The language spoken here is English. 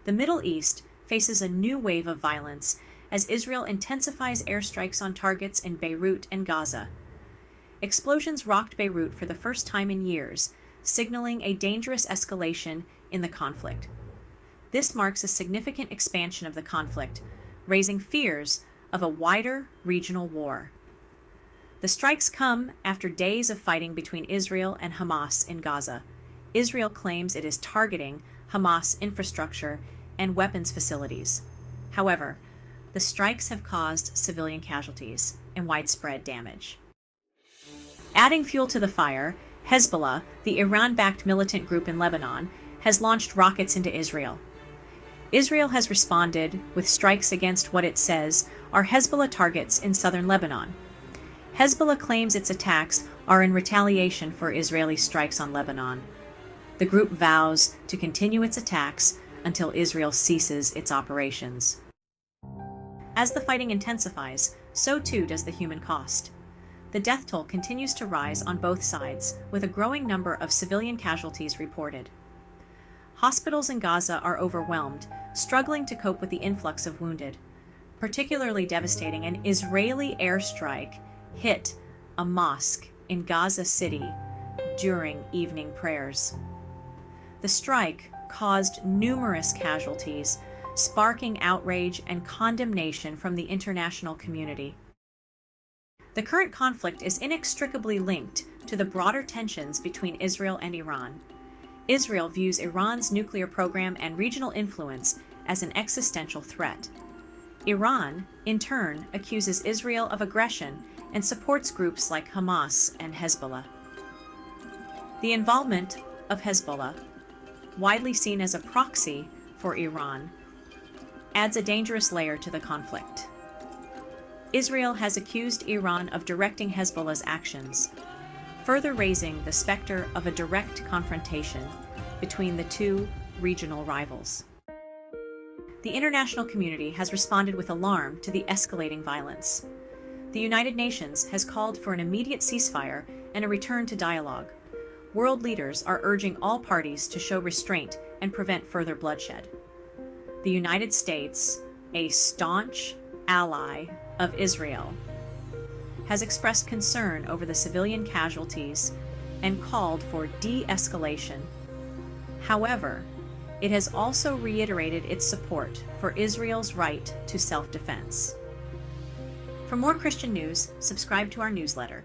The Middle East faces a new wave of violence as Israel intensifies airstrikes on targets in Beirut and Gaza. Explosions rocked Beirut for the first time in years, signaling a dangerous escalation in the conflict. This marks a significant expansion of the conflict, raising fears of a wider regional war. The strikes come after days of fighting between Israel and Hamas in Gaza. Israel claims it is targeting Hamas infrastructure and weapons facilities. However, the strikes have caused civilian casualties and widespread damage. Adding fuel to the fire, Hezbollah, the Iran-backed militant group in Lebanon, has launched rockets into Israel. Israel has responded with strikes against what it says are Hezbollah targets in southern Lebanon. Hezbollah claims its attacks are in retaliation for Israeli strikes on Lebanon. The group vows to continue its attacks until Israel ceases its operations. As the fighting intensifies, so too does the human cost. The death toll continues to rise on both sides, with a growing number of civilian casualties reported. Hospitals in Gaza are overwhelmed, struggling to cope with the influx of wounded. Particularly devastating, an Israeli airstrike hit a mosque in Gaza City during evening prayers. The strike caused numerous casualties, sparking outrage and condemnation from the international community. The current conflict is inextricably linked to the broader tensions between Israel and Iran. Israel views Iran's nuclear program and regional influence as an existential threat. Iran, in turn, accuses Israel of aggression and supports groups like Hamas and Hezbollah. The involvement of Hezbollah, widely seen as a proxy for Iran, adds a dangerous layer to the conflict. Israel has accused Iran of directing Hezbollah's actions, further raising the specter of a direct confrontation between the two regional rivals. The international community has responded with alarm to the escalating violence. The United Nations has called for an immediate ceasefire and a return to dialogue. World leaders are urging all parties to show restraint and prevent further bloodshed. The United States, a staunch ally of Israel, has expressed concern over the civilian casualties and called for de-escalation. However, it has also reiterated its support for Israel's right to self-defense. For more Christian news, subscribe to our newsletter.